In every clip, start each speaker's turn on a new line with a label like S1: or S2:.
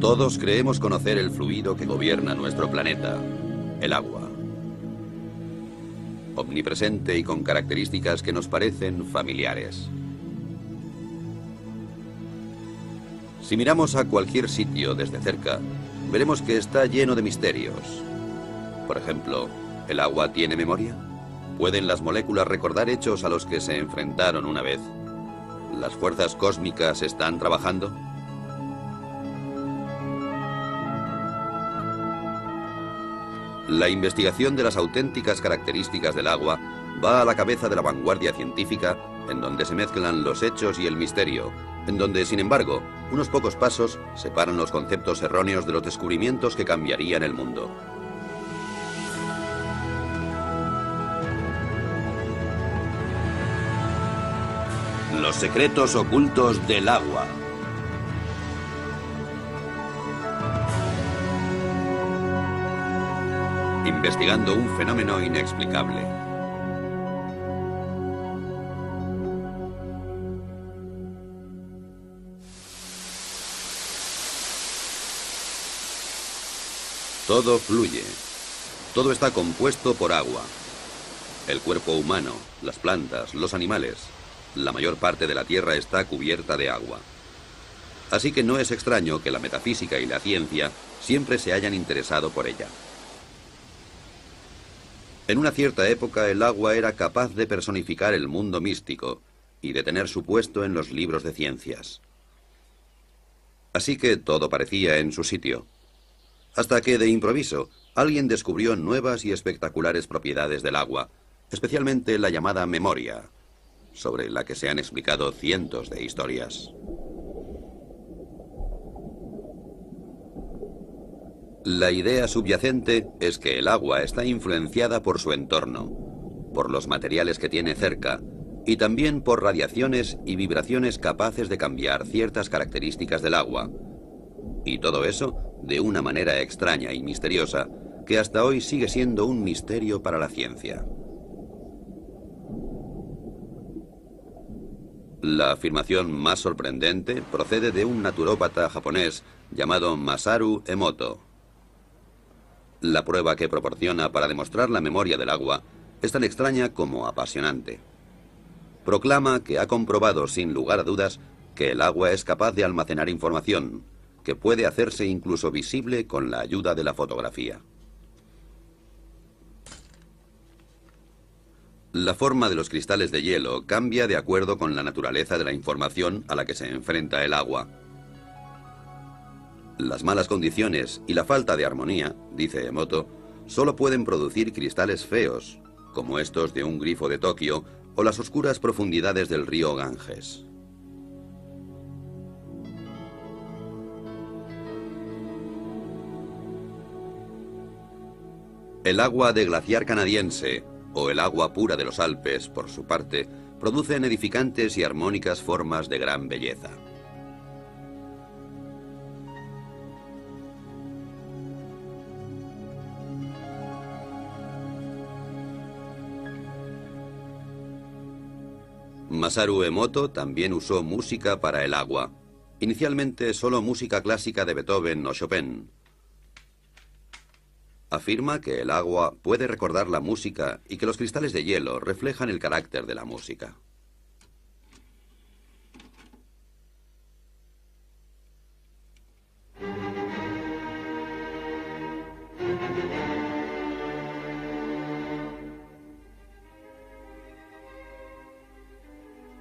S1: Todos creemos conocer el fluido que gobierna nuestro planeta, el agua. Omnipresente y con características que nos parecen familiares. Si miramos a cualquier sitio desde cerca, veremos que está lleno de misterios. Por ejemplo, ¿el agua tiene memoria? ¿Pueden las moléculas recordar hechos a los que se enfrentaron una vez? ¿Las fuerzas cósmicas están trabajando? La investigación de las auténticas características del agua va a la cabeza de la vanguardia científica, en donde se mezclan los hechos y el misterio, en donde, sin embargo, unos pocos pasos separan los conceptos erróneos de los descubrimientos que cambiarían el mundo. Los secretos ocultos del agua. Investigando un fenómeno inexplicable. Todo fluye. Todo está compuesto por agua. El cuerpo humano, las plantas, los animales. La mayor parte de la Tierra está cubierta de agua. Así que no es extraño que la metafísica y la ciencia siempre se hayan interesado por ella. En una cierta época el agua era capaz de personificar el mundo místico y de tener su puesto en los libros de ciencias. Así que todo parecía en su sitio. Hasta que, de improviso, alguien descubrió nuevas y espectaculares propiedades del agua, especialmente la llamada memoria, sobre la que se han explicado cientos de historias. La idea subyacente es que el agua está influenciada por su entorno, por los materiales que tiene cerca, y también por radiaciones y vibraciones capaces de cambiar ciertas características del agua. Y todo eso de una manera extraña y misteriosa que hasta hoy sigue siendo un misterio para la ciencia. La afirmación más sorprendente procede de un naturópata japonés llamado Masaru Emoto. La prueba que proporciona para demostrar la memoria del agua es tan extraña como apasionante. Proclama que ha comprobado sin lugar a dudas que el agua es capaz de almacenar información, que puede hacerse incluso visible con la ayuda de la fotografía. La forma de los cristales de hielo cambia de acuerdo con la naturaleza de la información a la que se enfrenta el agua. Las malas condiciones y la falta de armonía, dice Emoto, solo pueden producir cristales feos, como estos de un grifo de Tokio o las oscuras profundidades del río Ganges. El agua de glaciar canadiense, o el agua pura de los Alpes, por su parte, producen edificantes y armónicas formas de gran belleza. Masaru Emoto también usó música para el agua, inicialmente solo música clásica de Beethoven o Chopin. Afirma que el agua puede recordar la música y que los cristales de hielo reflejan el carácter de la música.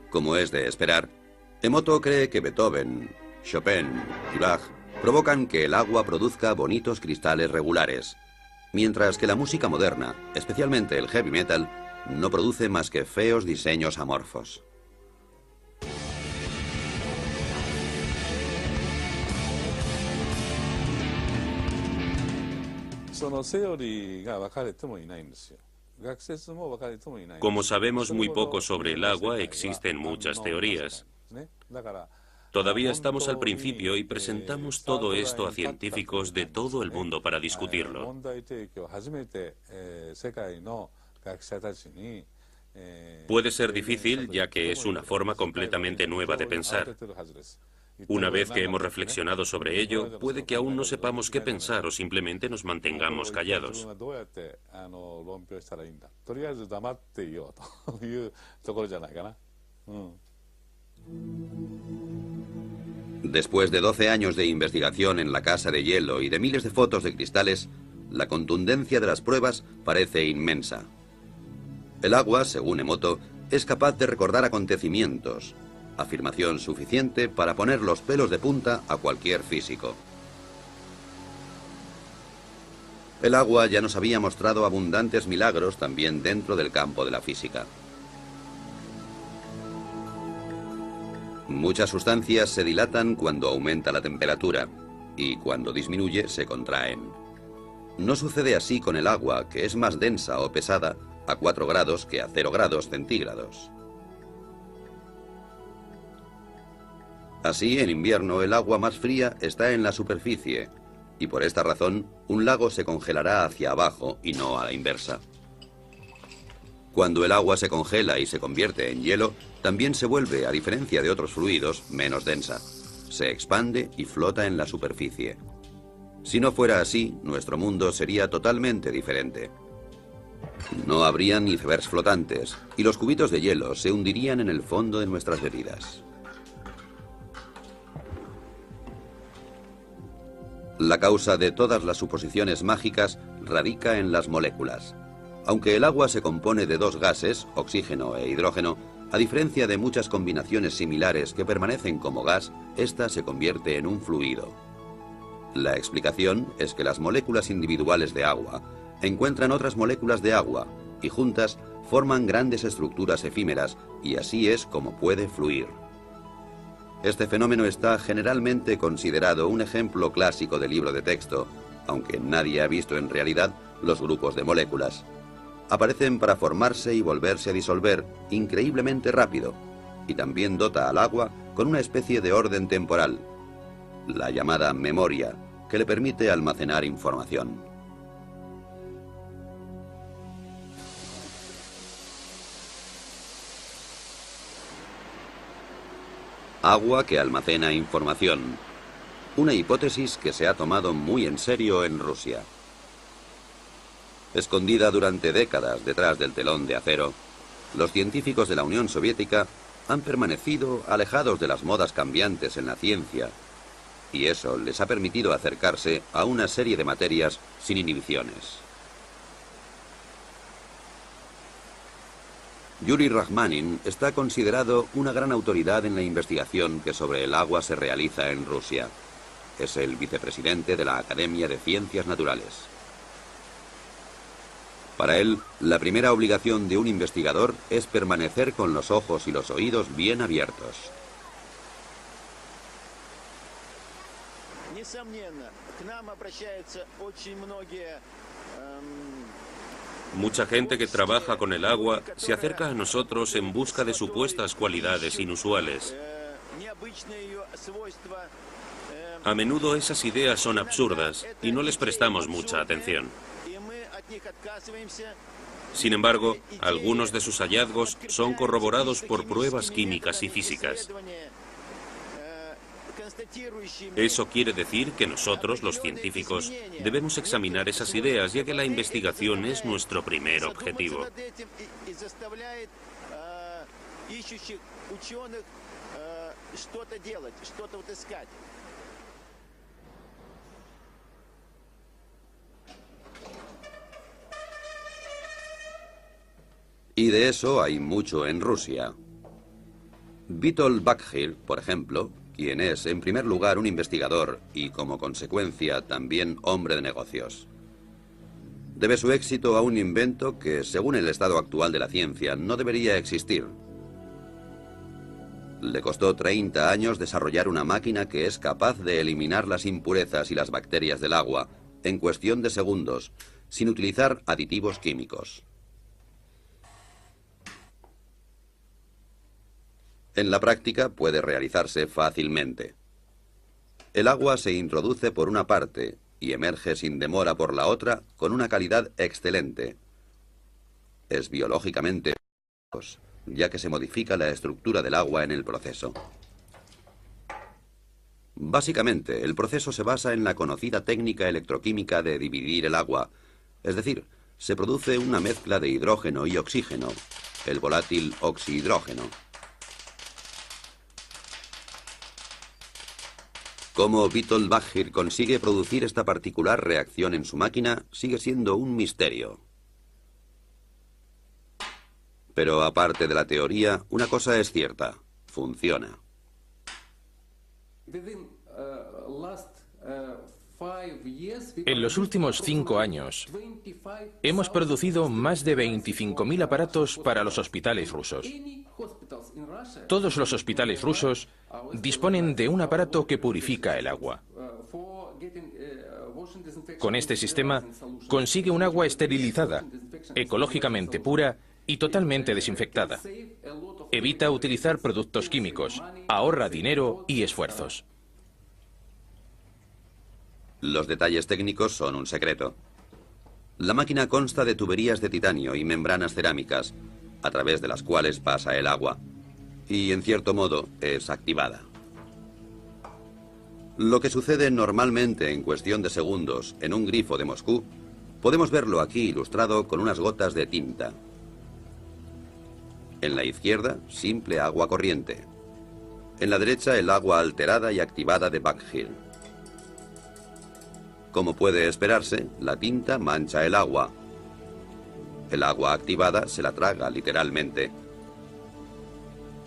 S1: Como es de esperar, Emoto cree que Beethoven, Chopin y Bach provocan que el agua produzca bonitos cristales regulares, mientras que la música moderna, especialmente el heavy metal, no produce más que feos diseños amorfos.
S2: Como sabemos muy poco sobre el agua, existen muchas teorías. Todavía estamos al principio y presentamos todo esto a científicos de todo el mundo para discutirlo. Puede ser difícil, ya que es una forma completamente nueva de pensar. Una vez que hemos reflexionado sobre ello, puede que aún no sepamos qué pensar o simplemente nos mantengamos callados.
S1: Después de 12 años de investigación en la casa de hielo y de miles de fotos de cristales, la contundencia de las pruebas parece inmensa. El agua, según Emoto, es capaz de recordar acontecimientos, afirmación suficiente para poner los pelos de punta a cualquier físico. El agua ya nos había mostrado abundantes milagros también dentro del campo de la física. Muchas sustancias se dilatan cuando aumenta la temperatura y cuando disminuye se contraen. No sucede así con el agua, que es más densa o pesada a 4 grados que a 0 grados centígrados. Así, en invierno, el agua más fría está en la superficie, y por esta razón, un lago se congelará hacia abajo y no a la inversa. Cuando el agua se congela y se convierte en hielo, también se vuelve, a diferencia de otros fluidos, menos densa. Se expande y flota en la superficie. Si no fuera así, nuestro mundo sería totalmente diferente. No habrían icebergs flotantes, y los cubitos de hielo se hundirían en el fondo de nuestras bebidas. La causa de todas las suposiciones mágicas radica en las moléculas. Aunque el agua se compone de 2 gases, oxígeno e hidrógeno, a diferencia de muchas combinaciones similares que permanecen como gas, esta se convierte en un fluido. La explicación es que las moléculas individuales de agua encuentran otras moléculas de agua y juntas forman grandes estructuras efímeras, y así es como puede fluir. Este fenómeno está generalmente considerado un ejemplo clásico de libro de texto, aunque nadie ha visto en realidad los grupos de moléculas. Aparecen para formarse y volverse a disolver increíblemente rápido, y también dota al agua con una especie de orden temporal, la llamada memoria, que le permite almacenar información. Agua que almacena información. Una hipótesis que se ha tomado muy en serio en Rusia. Escondida durante décadas detrás del telón de acero, los científicos de la Unión Soviética han permanecido alejados de las modas cambiantes en la ciencia, y eso les ha permitido acercarse a una serie de materias sin inhibiciones. Yuri Rachmanin está considerado una gran autoridad en la investigación que sobre el agua se realiza en Rusia. Es el vicepresidente de la Academia de Ciencias Naturales. Para él, la primera obligación de un investigador es permanecer con los ojos y los oídos bien abiertos.
S2: Mucha gente que trabaja con el agua se acerca a nosotros en busca de supuestas cualidades inusuales. A menudo esas ideas son absurdas y no les prestamos mucha atención. Sin embargo, algunos de sus hallazgos son corroborados por pruebas químicas y físicas. Eso quiere decir que nosotros, los científicos, debemos examinar esas ideas, ya que la investigación es nuestro primer objetivo.
S1: Y de eso hay mucho en Rusia. Vitol Bakhir, por ejemplo, quien es en primer lugar un investigador y como consecuencia también hombre de negocios, debe su éxito a un invento que, según el estado actual de la ciencia, no debería existir. Le costó 30 años desarrollar una máquina que es capaz de eliminar las impurezas y las bacterias del agua en cuestión de segundos, sin utilizar aditivos químicos. En la práctica puede realizarse fácilmente. El agua se introduce por una parte y emerge sin demora por la otra con una calidad excelente. Es biológicamente, ya que se modifica la estructura del agua en el proceso. Básicamente, el proceso se basa en la conocida técnica electroquímica de dividir el agua. Es decir, se produce una mezcla de hidrógeno y oxígeno, el volátil oxihidrógeno. Cómo Witold Baggir consigue producir esta particular reacción en su máquina sigue siendo un misterio. Pero aparte de la teoría, una cosa es cierta: funciona.
S3: En los últimos 5 años, hemos producido más de 25.000 aparatos para los hospitales rusos. Todos los hospitales rusos disponen de un aparato que purifica el agua. Con este sistema, consigue un agua esterilizada, ecológicamente pura y totalmente desinfectada. Evita utilizar productos químicos, ahorra dinero y esfuerzos.
S1: Los detalles técnicos son un secreto. La máquina consta de tuberías de titanio y membranas cerámicas, a través de las cuales pasa el agua, y en cierto modo es activada. Lo que sucede normalmente en cuestión de segundos en un grifo de Moscú, podemos verlo aquí ilustrado con unas gotas de tinta. En la izquierda, simple agua corriente. En la derecha, el agua alterada y activada de Baggir. Como puede esperarse, la tinta mancha el agua. El agua activada se la traga literalmente.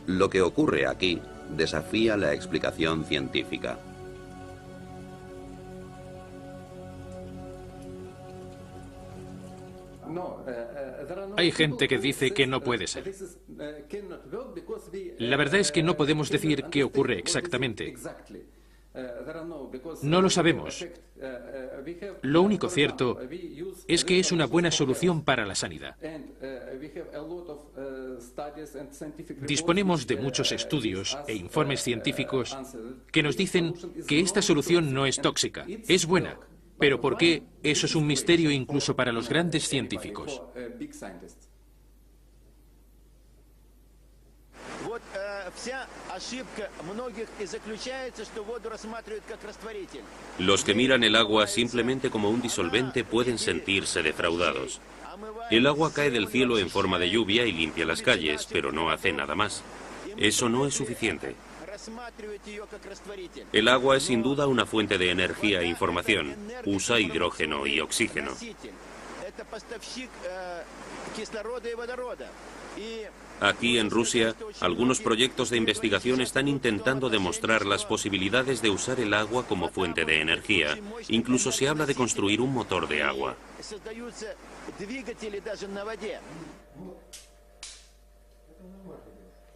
S1: Lo que ocurre aquí desafía la explicación científica.
S4: Hay gente que dice que no puede ser. La verdad es que no podemos decir qué ocurre exactamente. No lo sabemos. Lo único cierto es que es una buena solución para la sanidad. Disponemos de muchos estudios e informes científicos que nos dicen que esta solución no es tóxica, es buena. Pero ¿por qué? Eso es un misterio incluso para los grandes científicos.
S2: Los que miran el agua simplemente como un disolvente pueden sentirse defraudados. El agua cae del cielo en forma de lluvia y limpia las calles, pero no hace nada más. Eso no es suficiente. El agua es sin duda una fuente de energía e información. Usa hidrógeno y oxígeno. Aquí en Rusia, algunos proyectos de investigación están intentando demostrar las posibilidades de usar el agua como fuente de energía. Incluso se habla de construir un motor de agua.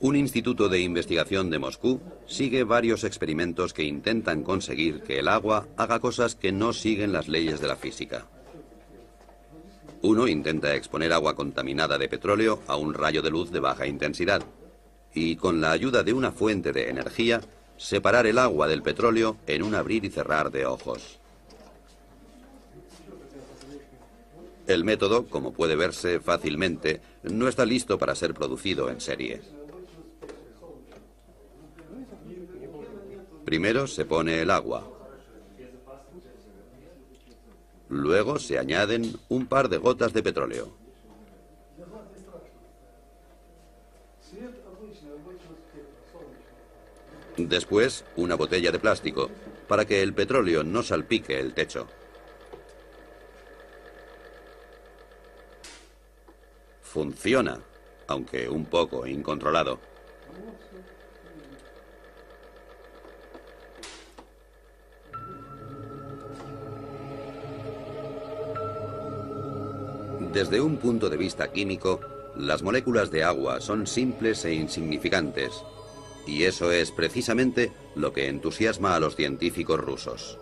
S1: Un instituto de investigación de Moscú sigue varios experimentos que intentan conseguir que el agua haga cosas que no siguen las leyes de la física. Uno intenta exponer agua contaminada de petróleo a un rayo de luz de baja intensidad y, con la ayuda de una fuente de energía, separar el agua del petróleo en un abrir y cerrar de ojos. El método, como puede verse fácilmente, no está listo para ser producido en serie. Primero se pone el agua. Luego se añaden un par de gotas de petróleo. Después, una botella de plástico, para que el petróleo no salpique el techo. Funciona, aunque un poco incontrolado. Desde un punto de vista químico, las moléculas de agua son simples e insignificantes, y eso es precisamente lo que entusiasma a los científicos rusos.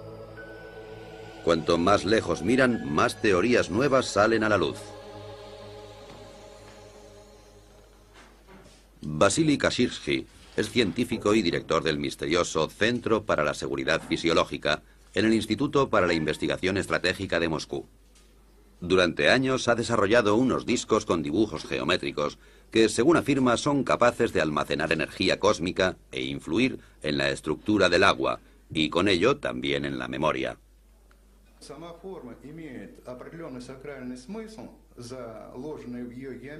S1: Cuanto más lejos miran, más teorías nuevas salen a la luz. Vasily Kashirsky es científico y director del misterioso Centro para la Seguridad Fisiológica en el Instituto para la Investigación Estratégica de Moscú. Durante años ha desarrollado unos discos con dibujos geométricos que, según afirma, son capaces de almacenar energía cósmica e influir en la estructura del agua, y con ello también en la memoria.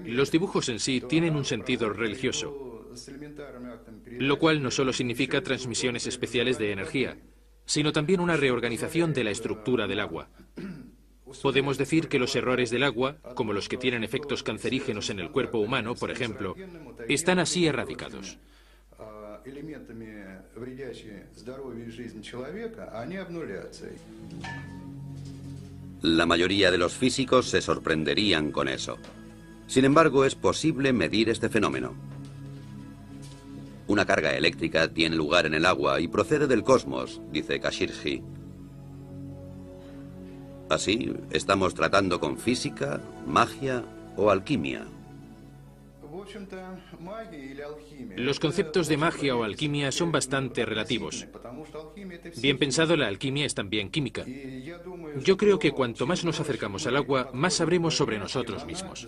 S4: Los dibujos en sí tienen un sentido religioso, lo cual no solo significa transmisiones especiales de energía, sino también una reorganización de la estructura del agua. Podemos decir que los errores del agua, como los que tienen efectos cancerígenos en el cuerpo humano, por ejemplo, están así erradicados.
S1: La mayoría de los físicos se sorprenderían con eso. Sin embargo, es posible medir este fenómeno. Una carga eléctrica tiene lugar en el agua y procede del cosmos, dice Kashirji. Así, estamos tratando con física, magia o alquimia.
S4: Los conceptos de magia o alquimia son bastante relativos. Bien pensado, la alquimia es también química. Yo creo que cuanto más nos acercamos al agua, más sabremos sobre nosotros mismos.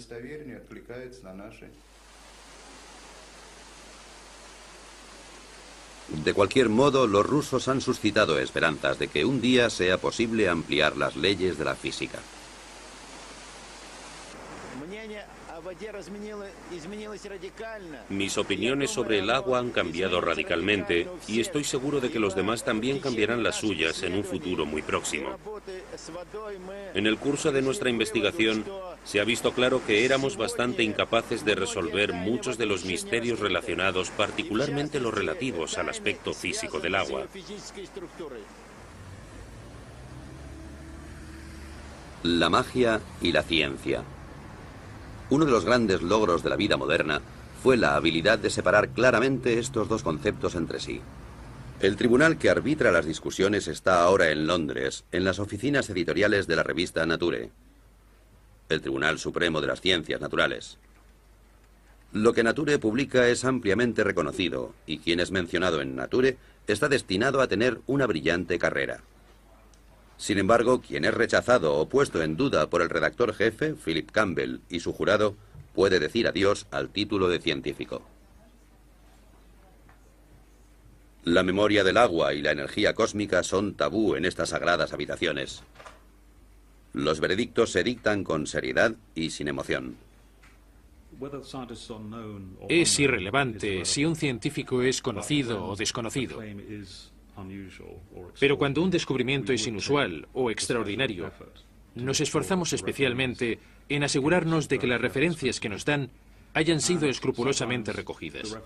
S1: De cualquier modo, los rusos han suscitado esperanzas de que un día sea posible ampliar las leyes de la física.
S2: Mis opiniones sobre el agua han cambiado radicalmente y estoy seguro de que los demás también cambiarán las suyas en un futuro muy próximo. En el curso de nuestra investigación se ha visto claro que éramos bastante incapaces de resolver muchos de los misterios relacionados, particularmente los relativos al aspecto físico del agua.
S1: La magia y la ciencia. Uno de los grandes logros de la vida moderna fue la habilidad de separar claramente estos dos conceptos entre sí. El tribunal que arbitra las discusiones está ahora en Londres, en las oficinas editoriales de la revista Nature, el Tribunal Supremo de las Ciencias Naturales. Lo que Nature publica es ampliamente reconocido, y quien es mencionado en Nature está destinado a tener una brillante carrera. Sin embargo, quien es rechazado o puesto en duda por el redactor jefe, Philip Campbell, y su jurado, puede decir adiós al título de científico. La memoria del agua y la energía cósmica son tabú en estas sagradas habitaciones. Los veredictos se dictan con seriedad y sin emoción.
S4: Es irrelevante si un científico es conocido o desconocido. Pero cuando un descubrimiento es inusual o extraordinario, nos esforzamos especialmente en asegurarnos de que las referencias que nos dan hayan sido escrupulosamente recogidas.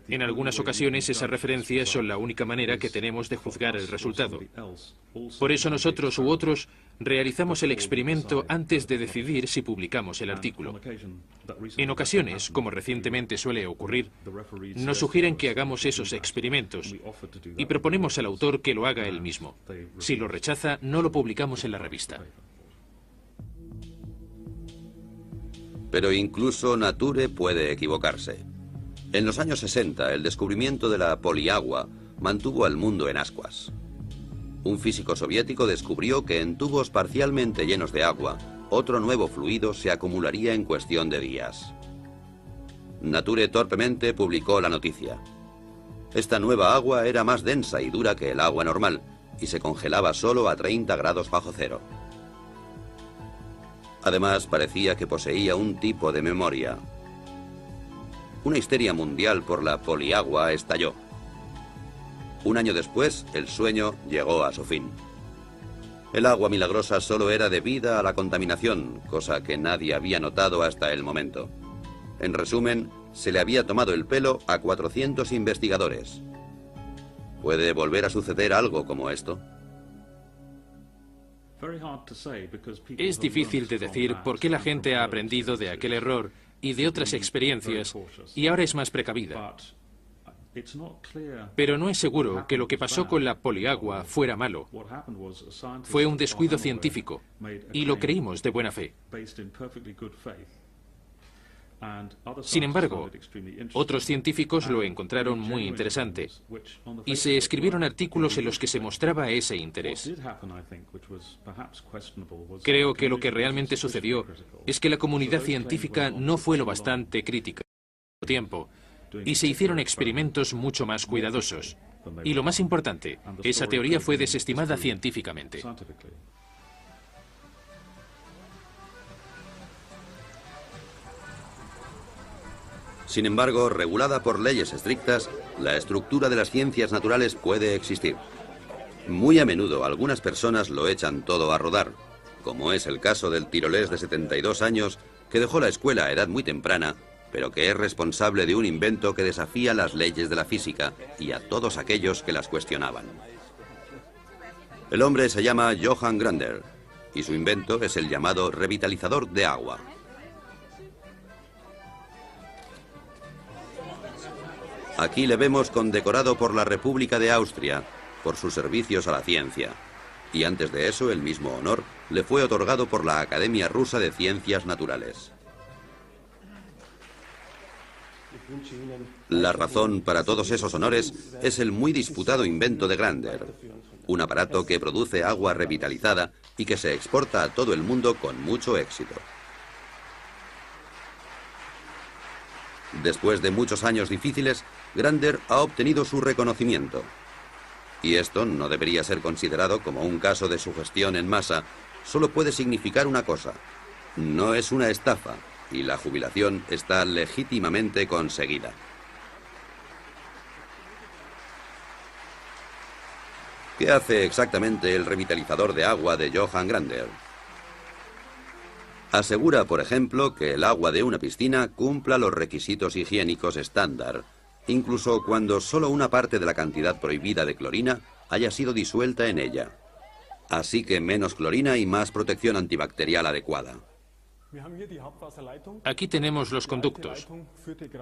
S4: En algunas ocasiones esas referencias son la única manera que tenemos de juzgar el resultado. Por eso nosotros u otros realizamos el experimento antes de decidir si publicamos el artículo. En ocasiones, como recientemente suele ocurrir, nos sugieren que hagamos esos experimentos y proponemos al autor que lo haga él mismo. Si lo rechaza, no lo publicamos en la revista.
S1: Pero incluso Nature puede equivocarse. En los años 60, el descubrimiento de la poliagua mantuvo al mundo en ascuas. Un físico soviético descubrió que en tubos parcialmente llenos de agua, otro nuevo fluido se acumularía en cuestión de días. Nature torpemente publicó la noticia. Esta nueva agua era más densa y dura que el agua normal, y se congelaba solo a 30 grados bajo cero. Además, parecía que poseía un tipo de memoria. Una histeria mundial por la poliagua estalló. Un año después, el sueño llegó a su fin. El agua milagrosa solo era debida a la contaminación, cosa que nadie había notado hasta el momento. En resumen, se le había tomado el pelo a 400 investigadores. ¿Puede volver a suceder algo como esto?
S4: Es difícil de decir por qué la gente ha aprendido de aquel error y de otras experiencias y ahora es más precavida. Pero no es seguro que lo que pasó con la poliagua fuera malo. Fue un descuido científico y lo creímos de buena fe. Sin embargo, otros científicos lo encontraron muy interesante y se escribieron artículos en los que se mostraba ese interés. Creo que lo que realmente sucedió es que la comunidad científica no fue lo bastante crítica al tiempo y se hicieron experimentos mucho más cuidadosos. Y lo más importante, esa teoría fue desestimada científicamente.
S1: Sin embargo, regulada por leyes estrictas, la estructura de las ciencias naturales puede existir. Muy a menudo algunas personas lo echan todo a rodar, como es el caso del tirolés de 72 años que dejó la escuela a edad muy temprana, pero que es responsable de un invento que desafía las leyes de la física y a todos aquellos que las cuestionaban. El hombre se llama Johann Grander y su invento es el llamado revitalizador de agua. Aquí le vemos condecorado por la República de Austria por sus servicios a la ciencia. Y antes de eso, el mismo honor le fue otorgado por la Academia Rusa de Ciencias Naturales. La razón para todos esos honores es el muy disputado invento de Grander, un aparato que produce agua revitalizada y que se exporta a todo el mundo con mucho éxito. Después de muchos años difíciles, Grander ha obtenido su reconocimiento. Y esto no debería ser considerado como un caso de sugestión en masa, solo puede significar una cosa: no es una estafa y la jubilación está legítimamente conseguida. ¿Qué hace exactamente el revitalizador de agua de Johann Grander? Asegura, por ejemplo, que el agua de una piscina cumpla los requisitos higiénicos estándar, incluso cuando solo una parte de la cantidad prohibida de clorina haya sido disuelta en ella. Así que menos clorina y más protección antibacterial adecuada.
S4: Aquí tenemos los conductos.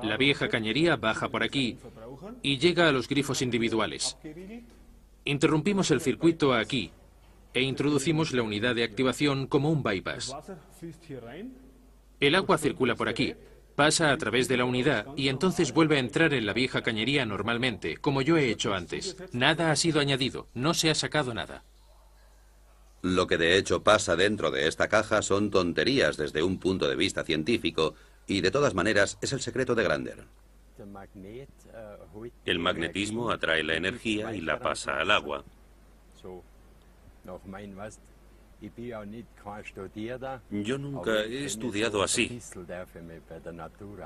S4: La vieja cañería baja por aquí y llega a los grifos individuales. Interrumpimos el circuito aquí e introducimos la unidad de activación como un bypass. El agua circula por aquí, pasa a través de la unidad y entonces vuelve a entrar en la vieja cañería normalmente, como yo he hecho antes. Nada ha sido añadido, no se ha sacado nada.
S1: Lo que de hecho pasa dentro de esta caja son tonterías desde un punto de vista científico y de todas maneras es el secreto de Grander.
S2: El magnetismo atrae la energía y la pasa al agua. Yo nunca he estudiado así,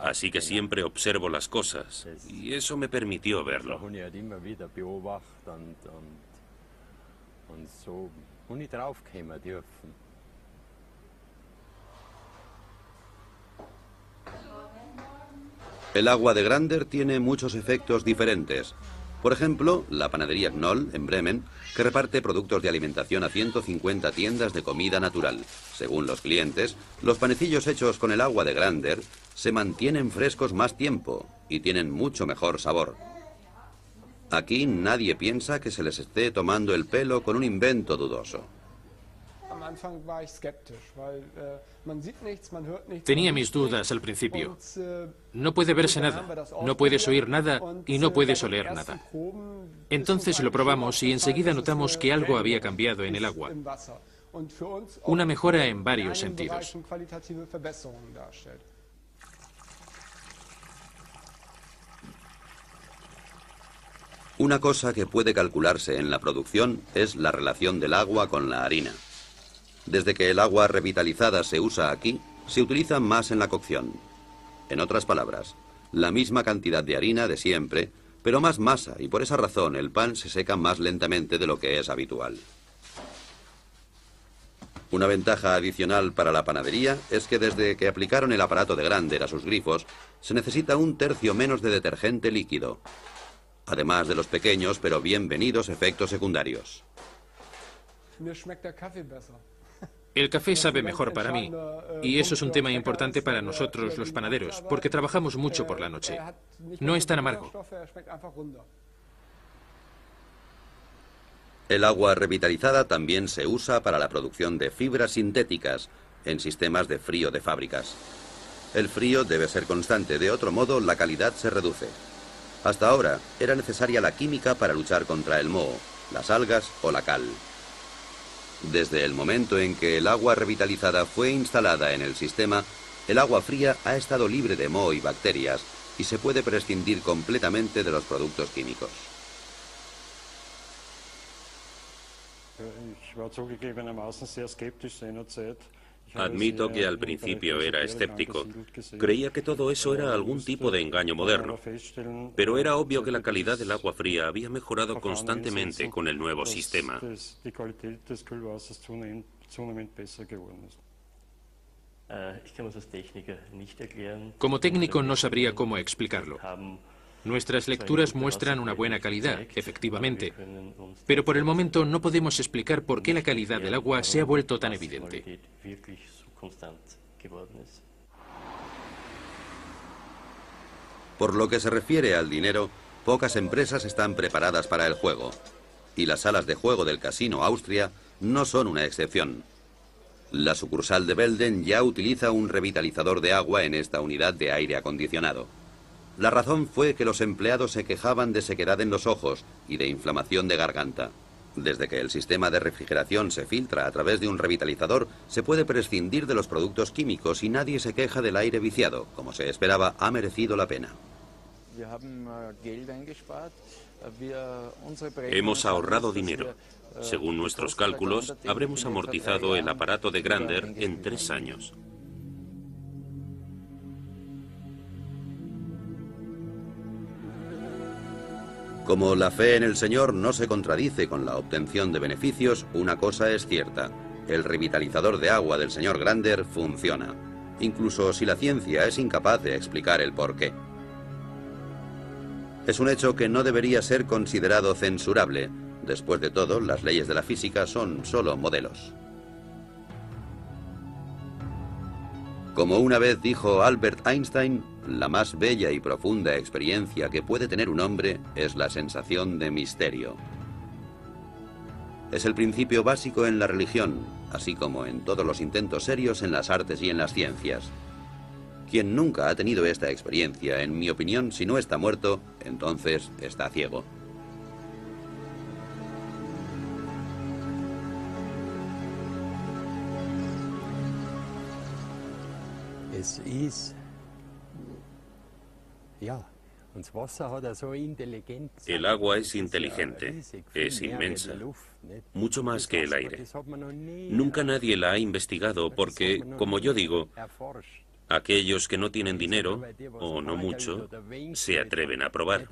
S2: así que siempre observo las cosas y eso me permitió verlo.
S1: El agua de Grander tiene muchos efectos diferentes. Por ejemplo, la panadería Knoll, en Bremen, que reparte productos de alimentación a 150 tiendas de comida natural. Según los clientes, los panecillos hechos con el agua de Grander se mantienen frescos más tiempo y tienen mucho mejor sabor. Aquí nadie piensa que se les esté tomando el pelo con un invento dudoso.
S4: Tenía mis dudas al principio. No puede verse nada, no puedes oír nada y no puedes oler nada. Entonces lo probamos y enseguida notamos que algo había cambiado en el agua. Una mejora en varios sentidos.
S1: Una cosa que puede calcularse en la producción es la relación del agua con la harina. Desde que el agua revitalizada se usa aquí, se utiliza más en la cocción. En otras palabras, la misma cantidad de harina de siempre, pero más masa, y por esa razón el pan se seca más lentamente de lo que es habitual. Una ventaja adicional para la panadería es que desde que aplicaron el aparato de Grander a sus grifos, se necesita 1/3 menos de detergente líquido, además de los pequeños pero bienvenidos efectos secundarios.
S4: El café sabe mejor para mí, y eso es un tema importante para nosotros los panaderos, porque trabajamos mucho por la noche. No es tan amargo.
S1: El agua revitalizada también se usa para la producción de fibras sintéticas en sistemas de frío de fábricas. El frío debe ser constante, de otro modo la calidad se reduce. Hasta ahora era necesaria la química para luchar contra el moho, las algas o la cal. Desde el momento en que el agua revitalizada fue instalada en el sistema, el agua fría ha estado libre de moho y bacterias y se puede prescindir completamente de los productos químicos.
S2: Admito que al principio era escéptico. Creía que todo eso era algún tipo de engaño moderno. Pero era obvio que la calidad del agua fría había mejorado constantemente con el nuevo sistema.
S4: Como técnico no sabría cómo explicarlo. Nuestras lecturas muestran una buena calidad, efectivamente, pero por el momento no podemos explicar por qué la calidad del agua se ha vuelto tan evidente.
S1: Por lo que se refiere al dinero, pocas empresas están preparadas para el juego. Y las salas de juego del Casino Austria no son una excepción. La sucursal de Belden ya utiliza un revitalizador de agua en esta unidad de aire acondicionado. La razón fue que los empleados se quejaban de sequedad en los ojos y de inflamación de garganta. Desde que el sistema de refrigeración se filtra a través de un revitalizador, se puede prescindir de los productos químicos y nadie se queja del aire viciado. Como se esperaba, ha merecido la pena.
S2: Hemos ahorrado dinero. Según nuestros cálculos, habremos amortizado el aparato de Grander en 3 años.
S1: Como la fe en el Señor no se contradice con la obtención de beneficios, una cosa es cierta: el revitalizador de agua del señor Grander funciona, incluso si la ciencia es incapaz de explicar el porqué. Es un hecho que no debería ser considerado censurable. Después de todo, las leyes de la física son solo modelos. Como una vez dijo Albert Einstein, la más bella y profunda experiencia que puede tener un hombre es la sensación de misterio. Es el principio básico en la religión, así como en todos los intentos serios en las artes y en las ciencias. Quien nunca ha tenido esta experiencia, en mi opinión, si no está muerto, entonces está ciego.
S2: El agua es inteligente, es inmensa, mucho más que el aire. Nunca nadie la ha investigado porque, como yo digo, aquellos que no tienen dinero, o no mucho, se atreven a probar.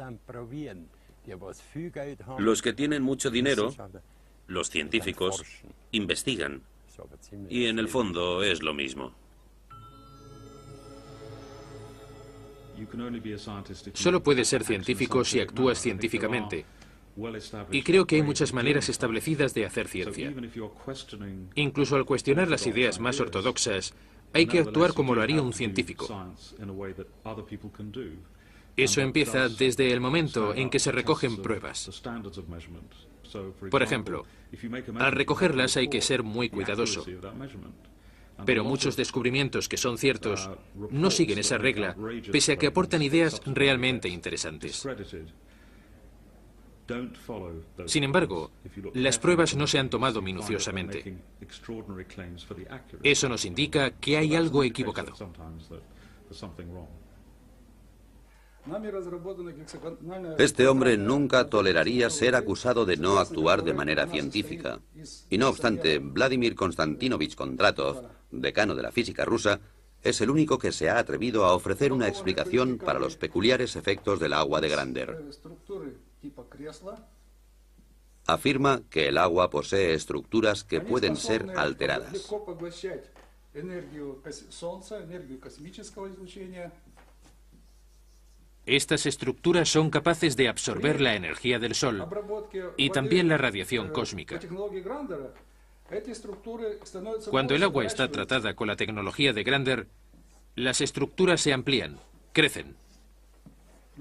S2: Los que tienen mucho dinero, los científicos, investigan. Y en el fondo es lo mismo.
S4: Solo puedes ser científico si actúas científicamente. Y creo que hay muchas maneras establecidas de hacer ciencia. Incluso al cuestionar las ideas más ortodoxas, hay que actuar como lo haría un científico. Eso empieza desde el momento en que se recogen pruebas. Por ejemplo, al recogerlas hay que ser muy cuidadoso. Pero muchos descubrimientos que son ciertos no siguen esa regla, pese a que aportan ideas realmente interesantes. Sin embargo, las pruebas no se han tomado minuciosamente. Eso nos indica que hay algo equivocado.
S1: Este hombre nunca toleraría ser acusado de no actuar de manera científica. Y no obstante, Vladimir Konstantinovich Kondratov, decano de la física rusa, es el único que se ha atrevido a ofrecer una explicación para los peculiares efectos del agua de Grander. Afirma que el agua posee estructuras que pueden ser alteradas.
S4: Estas estructuras son capaces de absorber la energía del Sol y también la radiación cósmica. Cuando el agua está tratada con la tecnología de Grander, las estructuras se amplían, crecen.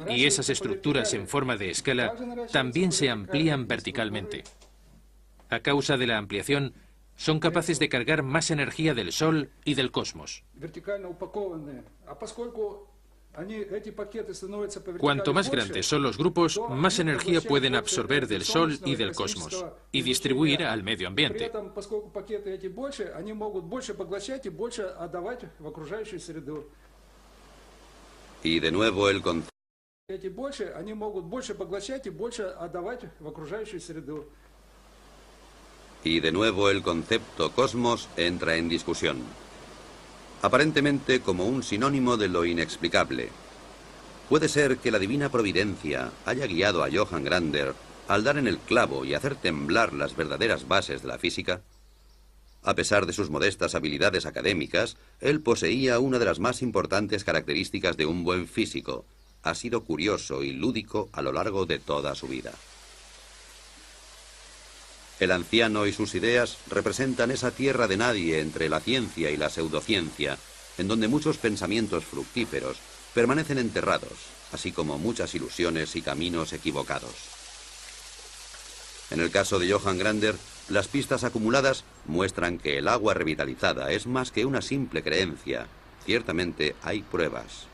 S4: Y esas estructuras en forma de escala también se amplían verticalmente. A causa de la ampliación, son capaces de cargar más energía del Sol y del cosmos. Cuanto más grandes son los grupos, más energía pueden absorber del Sol y del cosmos y distribuir al medio ambiente.
S1: Y de nuevo el concepto. Y de nuevo el concepto cosmos entra en discusión. Aparentemente como un sinónimo de lo inexplicable. ¿Puede ser que la divina providencia haya guiado a Johann Grander al dar en el clavo y hacer temblar las verdaderas bases de la física? A pesar de sus modestas habilidades académicas, él poseía una de las más importantes características de un buen físico. Ha sido curioso y lúdico a lo largo de toda su vida. El anciano y sus ideas representan esa tierra de nadie entre la ciencia y la pseudociencia, en donde muchos pensamientos fructíferos permanecen enterrados, así como muchas ilusiones y caminos equivocados. En el caso de Johann Grander, las pistas acumuladas muestran que el agua revitalizada es más que una simple creencia. Ciertamente hay pruebas.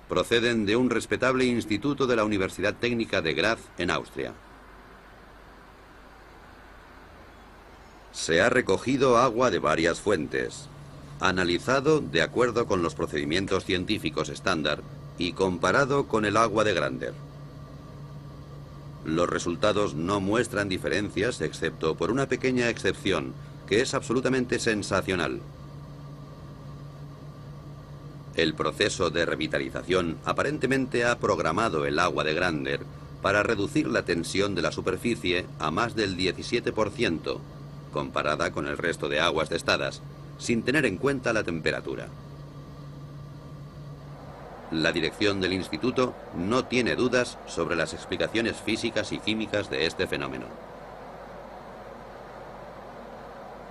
S1: Proceden de un respetable instituto de la Universidad Técnica de Graz, en Austria. Se ha recogido agua de varias fuentes, analizado de acuerdo con los procedimientos científicos estándar y comparado con el agua de Grander. Los resultados no muestran diferencias excepto por una pequeña excepción, que es absolutamente sensacional. El proceso de revitalización aparentemente ha programado el agua de Grander para reducir la tensión de la superficie a más del 17%, comparada con el resto de aguas testadas, sin tener en cuenta la temperatura. La dirección del instituto no tiene dudas sobre las explicaciones físicas y químicas de este fenómeno.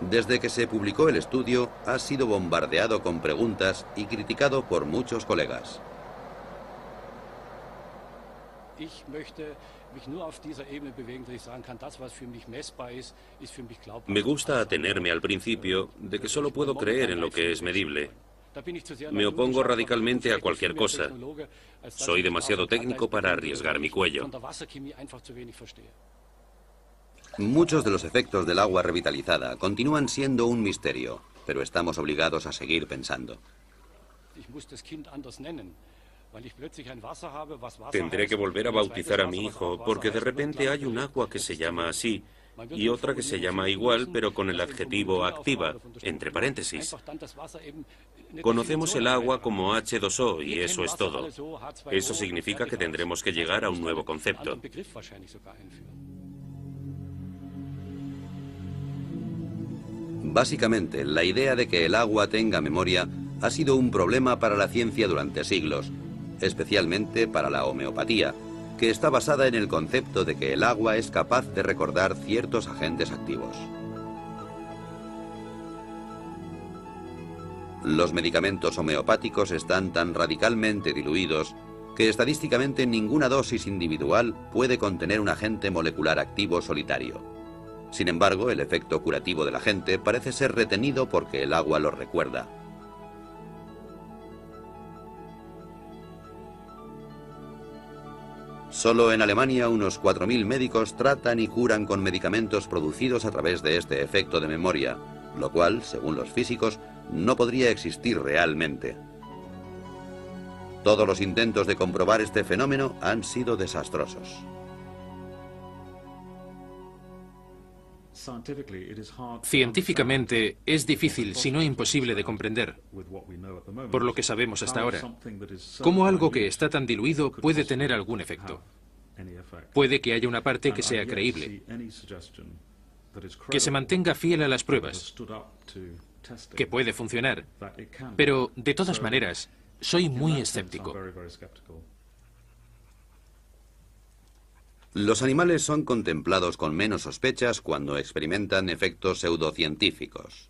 S1: Desde que se publicó el estudio, ha sido bombardeado con preguntas y criticado por muchos colegas.
S2: Me gusta atenerme al principio de que solo puedo creer en lo que es medible. Me opongo radicalmente a cualquier cosa. Soy demasiado técnico para arriesgar mi cuello.
S1: Muchos de los efectos del agua revitalizada continúan siendo un misterio, pero estamos obligados a seguir pensando.
S2: Tendré que volver a bautizar a mi hijo, porque de repente hay un agua que se llama así, y otra que se llama igual, pero con el adjetivo activa, entre paréntesis. Conocemos el agua como H2O y eso es todo. Eso significa que tendremos que llegar a un nuevo concepto.
S1: Básicamente, la idea de que el agua tenga memoria ha sido un problema para la ciencia durante siglos, especialmente para la homeopatía, que está basada en el concepto de que el agua es capaz de recordar ciertos agentes activos. Los medicamentos homeopáticos están tan radicalmente diluidos que estadísticamente ninguna dosis individual puede contener un agente molecular activo solitario. Sin embargo, el efecto curativo del agente parece ser retenido porque el agua lo recuerda. Solo en Alemania unos 4.000 médicos tratan y curan con medicamentos producidos a través de este efecto de memoria, lo cual, según los físicos, no podría existir realmente. Todos los intentos de comprobar este fenómeno han sido desastrosos.
S4: Científicamente es difícil, si no imposible, de comprender, por lo que sabemos hasta ahora, cómo algo que está tan diluido puede tener algún efecto. Puede que haya una parte que sea creíble, que se mantenga fiel a las pruebas, que puede funcionar, pero de todas maneras, soy muy escéptico.
S1: Los animales son contemplados con menos sospechas cuando experimentan efectos pseudocientíficos.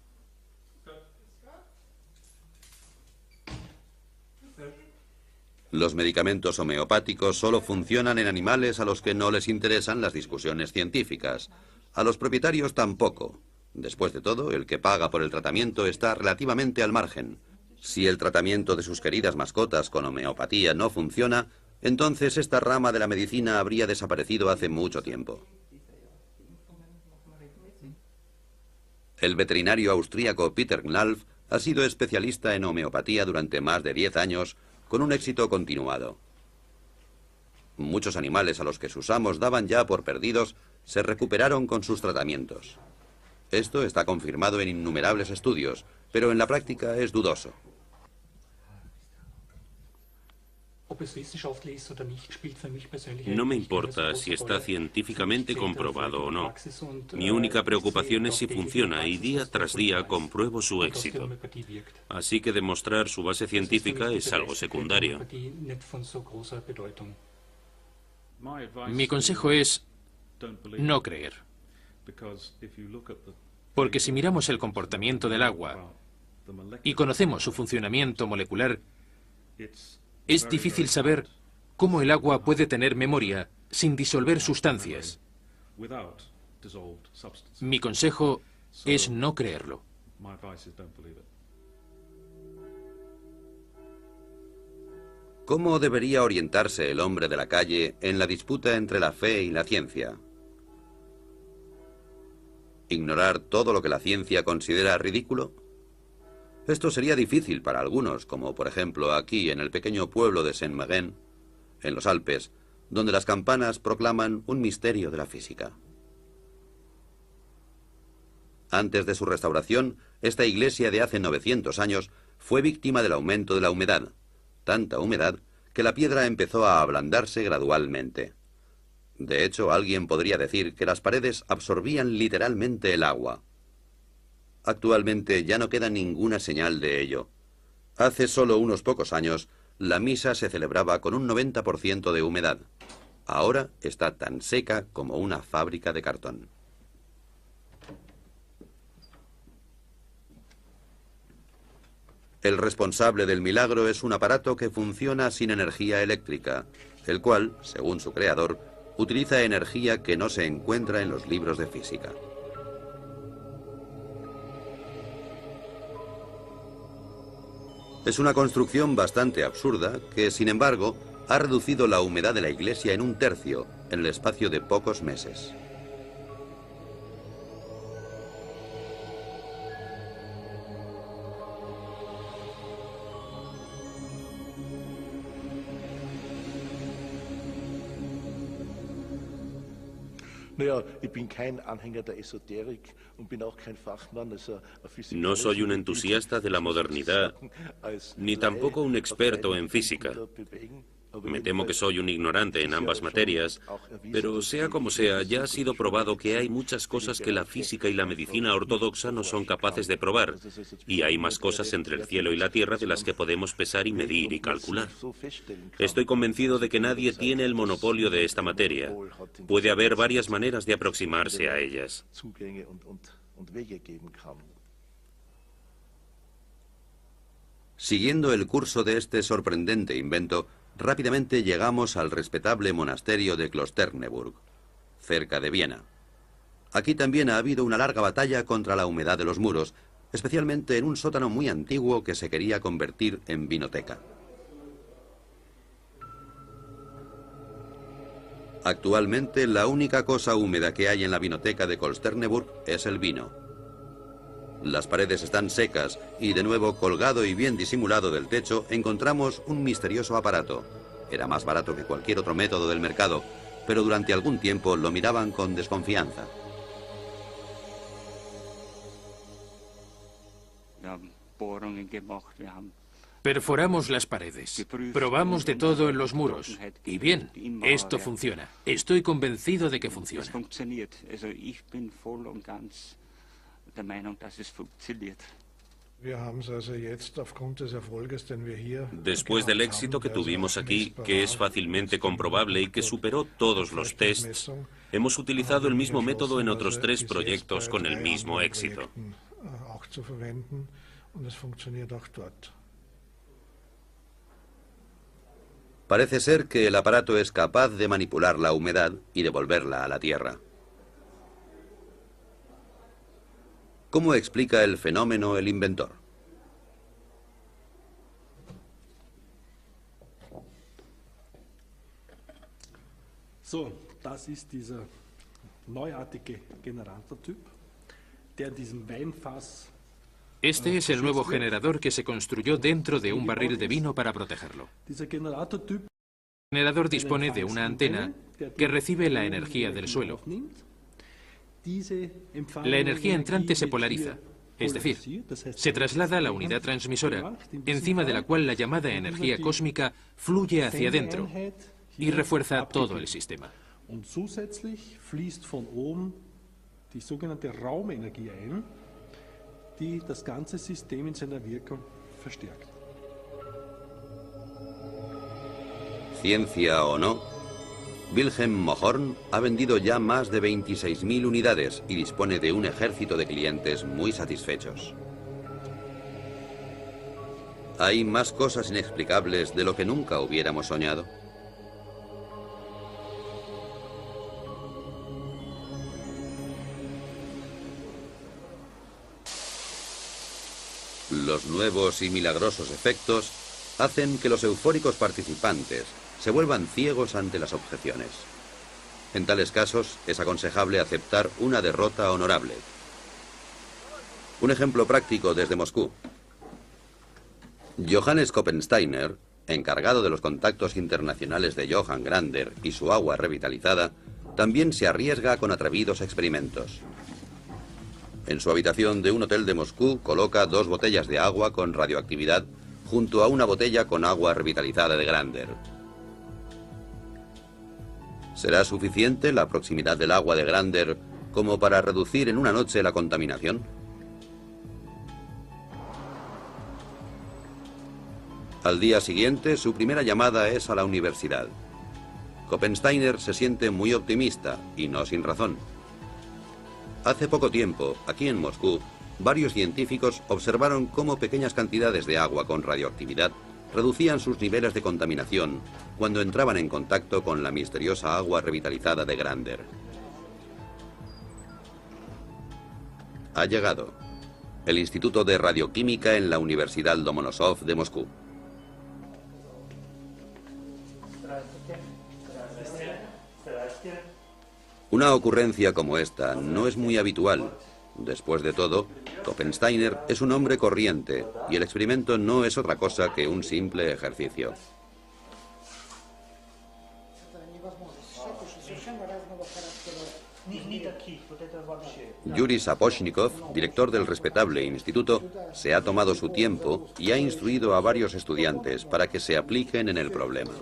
S1: Los medicamentos homeopáticos solo funcionan en animales a los que no les interesan las discusiones científicas. A los propietarios tampoco. Después de todo, el que paga por el tratamiento está relativamente al margen. Si el tratamiento de sus queridas mascotas con homeopatía no funciona, entonces esta rama de la medicina habría desaparecido hace mucho tiempo. El veterinario austríaco Peter Knalf ha sido especialista en homeopatía durante más de 10 años, con un éxito continuado. Muchos animales a los que sus amos daban ya por perdidos se recuperaron con sus tratamientos. Esto está confirmado en innumerables estudios, pero en la práctica es dudoso.
S2: No me importa si está científicamente comprobado o no. Mi única preocupación es si funciona y día tras día compruebo su éxito. Así que demostrar su base científica es algo secundario.
S4: Mi consejo es no creer. Porque si miramos el comportamiento del agua y conocemos su funcionamiento molecular, es difícil saber cómo el agua puede tener memoria sin disolver sustancias. Mi consejo es no creerlo.
S1: ¿Cómo debería orientarse el hombre de la calle en la disputa entre la fe y la ciencia? ¿Ignorar todo lo que la ciencia considera ridículo? Esto sería difícil para algunos, como por ejemplo aquí en el pequeño pueblo de Saint-Maixent, en los Alpes, donde las campanas proclaman un misterio de la física. Antes de su restauración, esta iglesia de hace 900 años fue víctima del aumento de la humedad, tanta humedad que la piedra empezó a ablandarse gradualmente. De hecho, alguien podría decir que las paredes absorbían literalmente el agua. Actualmente ya no queda ninguna señal de ello. Hace solo unos pocos años, la misa se celebraba con un 90% de humedad. Ahora está tan seca como una fábrica de cartón. El responsable del milagro es un aparato que funciona sin energía eléctrica, el cual, según su creador, utiliza energía que no se encuentra en los libros de física. Es una construcción bastante absurda que, sin embargo, ha reducido la humedad de la iglesia en 1/3 en el espacio de pocos meses.
S2: No soy un entusiasta de la modernidad, ni tampoco un experto en física. Me temo que soy un ignorante en ambas materias, pero sea como sea, ya ha sido probado que hay muchas cosas que la física y la medicina ortodoxa no son capaces de probar, y hay más cosas entre el cielo y la tierra de las que podemos pesar y medir y calcular. Estoy convencido de que nadie tiene el monopolio de esta materia. Puede haber varias maneras de aproximarse a ellas.
S1: Siguiendo el curso de este sorprendente invento, rápidamente llegamos al respetable monasterio de Klosterneuburg, cerca de Viena. Aquí también ha habido una larga batalla contra la humedad de los muros, especialmente en un sótano muy antiguo que se quería convertir en vinoteca. Actualmente, la única cosa húmeda que hay en la vinoteca de Klosterneuburg es el vino. Las paredes están secas y, de nuevo, colgado y bien disimulado del techo, encontramos un misterioso aparato. Era más barato que cualquier otro método del mercado, pero durante algún tiempo lo miraban con desconfianza.
S4: Perforamos las paredes, probamos de todo en los muros, y bien, esto funciona. Estoy convencido de que funciona.
S2: Después del éxito que tuvimos aquí, que es fácilmente comprobable y que superó todos los tests, hemos utilizado el mismo método en otros 3 proyectos con el mismo éxito.
S1: Parece ser que el aparato es capaz de manipular la humedad y devolverla a la tierra. ¿Cómo explica el fenómeno el inventor?
S5: Das ist dieser neuartige Generatortyp, der in diesem Weinfass.
S4: Este es el nuevo generador que se construyó dentro de un barril de vino para protegerlo.
S5: Dieser Generatortyp
S4: El generador dispone de una antena que recibe la energía del suelo. La energía entrante se polariza, es decir, se traslada a la unidad transmisora, encima de la cual la llamada energía cósmica fluye hacia adentro y refuerza todo el sistema.
S5: Und zusätzlich fließt von oben die sogenannte Raumenergie ein, die das ganze System in seiner Wirkung verstärkt.
S1: Ciencia o no, Wilhelm Mohrn ha vendido ya más de 26.000 unidades y dispone de un ejército de clientes muy satisfechos. ¿Hay más cosas inexplicables de lo que nunca hubiéramos soñado? Los nuevos y milagrosos efectos hacen que los eufóricos participantes se vuelvan ciegos ante las objeciones. En tales casos es aconsejable aceptar una derrota honorable. Un ejemplo práctico desde Moscú. Johannes Koppensteiner, encargado de los contactos internacionales de Johann Grander y su agua revitalizada, también se arriesga con atrevidos experimentos. En su habitación de un hotel de Moscú coloca 2 botellas de agua con radioactividad junto a una botella con agua revitalizada de Grander. ¿Será suficiente la proximidad del agua de Grander como para reducir en una noche la contaminación? Al día siguiente, su primera llamada es a la universidad. Koppensteiner se siente muy optimista, y no sin razón. Hace poco tiempo, aquí en Moscú, varios científicos observaron cómo pequeñas cantidades de agua con radioactividad reducían sus niveles de contaminación cuando entraban en contacto con la misteriosa agua revitalizada de Grander. Ha llegado el Instituto de Radioquímica en la Universidad Lomonosov de Moscú. Una ocurrencia como esta no es muy habitual. Después de todo, Koppensteiner es un hombre corriente y el experimento no es otra cosa que un simple ejercicio. Yuri Sapochnikov, director del respetable instituto, se ha tomado su tiempo y ha instruido a varios estudiantes para que se apliquen en el problema.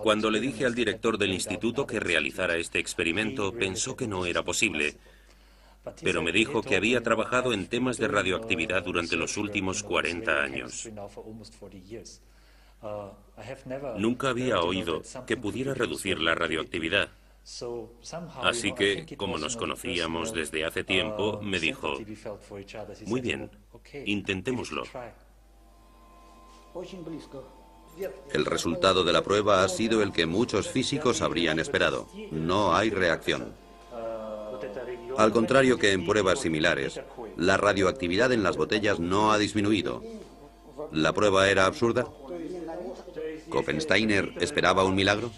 S2: Cuando le dije al director del instituto que realizara este experimento, pensó que no era posible, pero me dijo que había trabajado en temas de radioactividad durante los últimos 40 años. Nunca había oído que pudiera reducir la radioactividad. Así que, como nos conocíamos desde hace tiempo, me dijo, muy bien, intentémoslo.
S1: El resultado de la prueba ha sido el que muchos físicos habrían esperado. No hay reacción. Al contrario que en pruebas similares, la radioactividad en las botellas no ha disminuido. ¿La prueba era absurda? ¿Koppensteiner esperaba un milagro?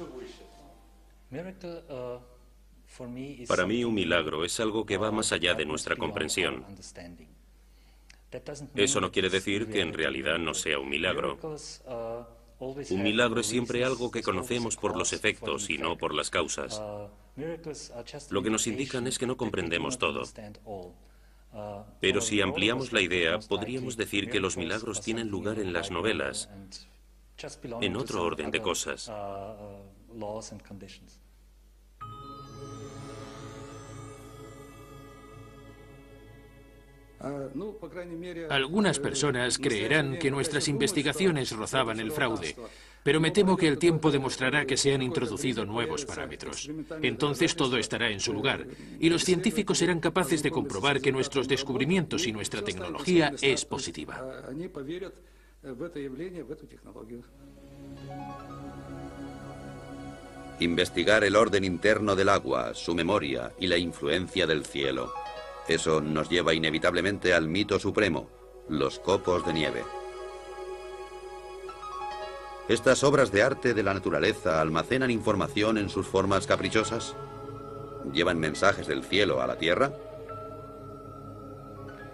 S2: Para mí, un milagro es algo que va más allá de nuestra comprensión. Eso no quiere decir que en realidad no sea un milagro. Un milagro es siempre algo que conocemos por los efectos y no por las causas. Lo que nos indican es que no comprendemos todo. Pero si ampliamos la idea, podríamos decir que los milagros tienen lugar en las novelas, en otro orden de cosas.
S4: Algunas personas creerán que nuestras investigaciones rozaban el fraude, pero me temo que el tiempo demostrará que se han introducido nuevos parámetros. Entonces todo estará en su lugar, y los científicos serán capaces de comprobar que nuestros descubrimientos y nuestra tecnología es positiva.
S1: Investigar el orden interno del agua, su memoria y la influencia del cielo. Eso nos lleva inevitablemente al mito supremo, los copos de nieve. ¿Estas obras de arte de la naturaleza almacenan información en sus formas caprichosas? ¿Llevan mensajes del cielo a la tierra?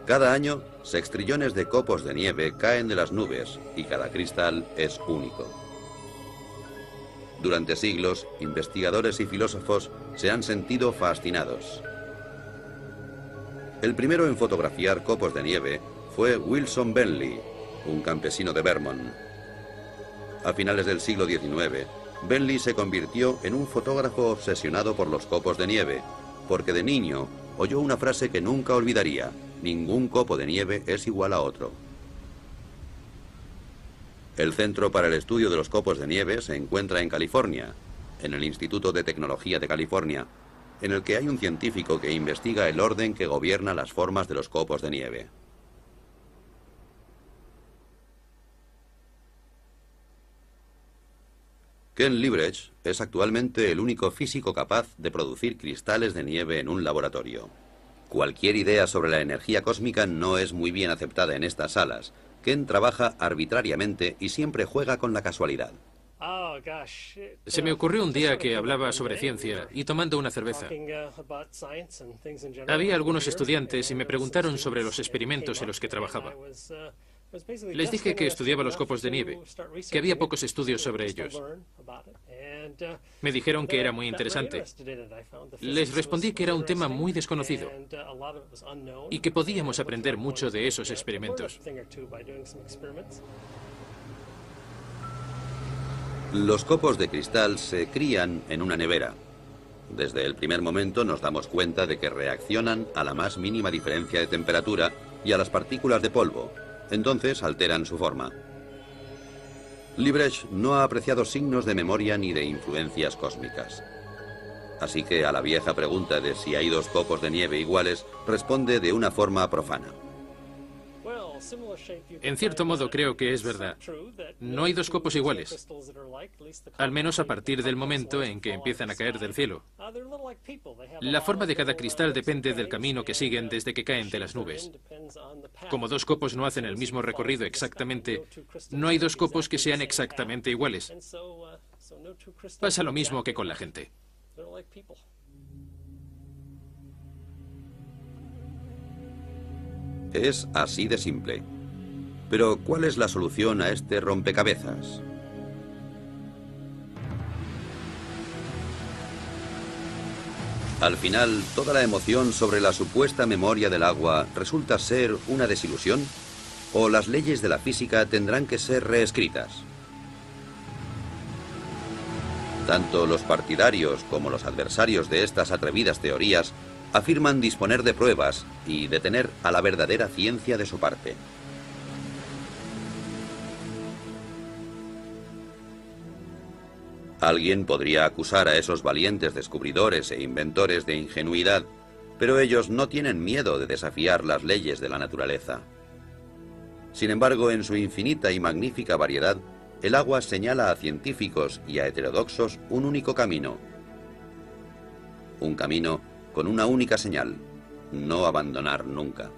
S1: Cada año, sextrillones de copos de nieve caen de las nubes y cada cristal es único. Durante siglos, investigadores y filósofos se han sentido fascinados. El primero en fotografiar copos de nieve fue Wilson Bentley, un campesino de Vermont. A finales del siglo XIX, Bentley se convirtió en un fotógrafo obsesionado por los copos de nieve, porque de niño oyó una frase que nunca olvidaría: ningún copo de nieve es igual a otro. El Centro para el Estudio de los Copos de Nieve se encuentra en California, en el Instituto de Tecnología de California, en el que hay un científico que investiga el orden que gobierna las formas de los copos de nieve. Ken Liebrecht es actualmente el único físico capaz de producir cristales de nieve en un laboratorio. Cualquier idea sobre la energía cósmica no es muy bien aceptada en estas salas. Ken trabaja arbitrariamente y siempre juega con la casualidad.
S4: Se me ocurrió un día que hablaba sobre ciencia y tomando una cerveza. Había algunos estudiantes y me preguntaron sobre los experimentos en los que trabajaba. Les dije que estudiaba los copos de nieve, que había pocos estudios sobre ellos. Me dijeron que era muy interesante. Les respondí que era un tema muy desconocido y que podíamos aprender mucho de esos experimentos.
S1: Los copos de cristal se crían en una nevera. Desde el primer momento nos damos cuenta de que reaccionan a la más mínima diferencia de temperatura y a las partículas de polvo. Entonces alteran su forma. Liebrecht no ha apreciado signos de memoria ni de influencias cósmicas. Así que a la vieja pregunta de si hay dos copos de nieve iguales, responde de una forma profana.
S4: En cierto modo creo que es verdad. No hay dos copos iguales, al menos a partir del momento en que empiezan a caer del cielo. La forma de cada cristal depende del camino que siguen desde que caen de las nubes. Como dos copos no hacen el mismo recorrido exactamente, no hay dos copos que sean exactamente iguales. Pasa lo mismo que con la gente.
S1: Es así de simple. Pero, ¿cuál es la solución a este rompecabezas? Al final, ¿toda la emoción sobre la supuesta memoria del agua resulta ser una desilusión? ¿O las leyes de la física tendrán que ser reescritas? Tanto los partidarios como los adversarios de estas atrevidas teorías afirman disponer de pruebas y de tener a la verdadera ciencia de su parte. Alguien podría acusar a esos valientes descubridores e inventores de ingenuidad, pero ellos no tienen miedo de desafiar las leyes de la naturaleza. Sin embargo, en su infinita y magnífica variedad, el agua señala a científicos y a heterodoxos un único camino. Un camino con una única señal: no abandonar nunca.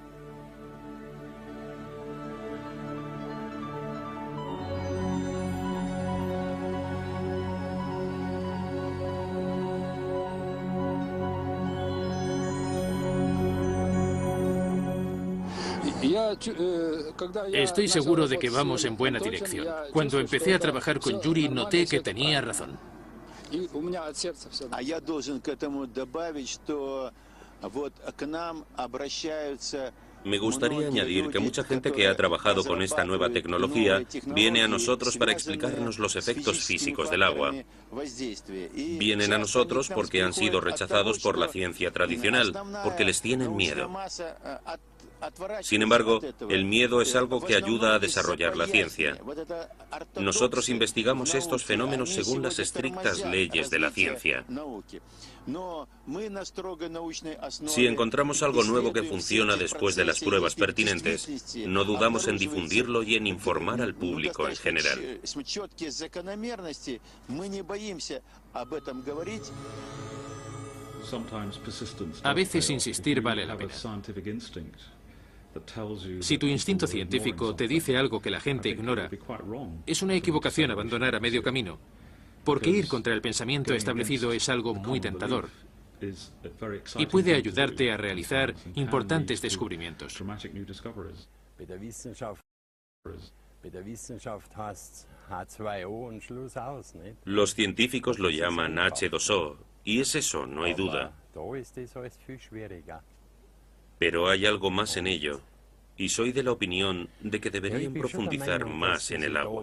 S4: Estoy seguro de que vamos en buena dirección. Cuando empecé a trabajar con Yuri, noté que tenía razón.
S2: Me gustaría añadir que mucha gente que ha trabajado con esta nueva tecnología viene a nosotros para explicarnos los efectos físicos del agua. Vienen a nosotros porque han sido rechazados por la ciencia tradicional, porque les tienen miedo. Sin embargo, el miedo es algo que ayuda a desarrollar la ciencia. Nosotros investigamos estos fenómenos según las estrictas leyes de la ciencia. Si encontramos algo nuevo que funciona después de las pruebas pertinentes, no dudamos en difundirlo y en informar al público en general.
S4: A veces insistir vale la pena. Si tu instinto científico te dice algo que la gente ignora, es una equivocación abandonar a medio camino, porque ir contra el pensamiento establecido es algo muy tentador. y puede ayudarte a realizar importantes descubrimientos.
S2: Los científicos lo llaman H2O, y es eso, no hay duda. Pero hay algo más en ello, y soy de la opinión de que deberían profundizar más en el agua.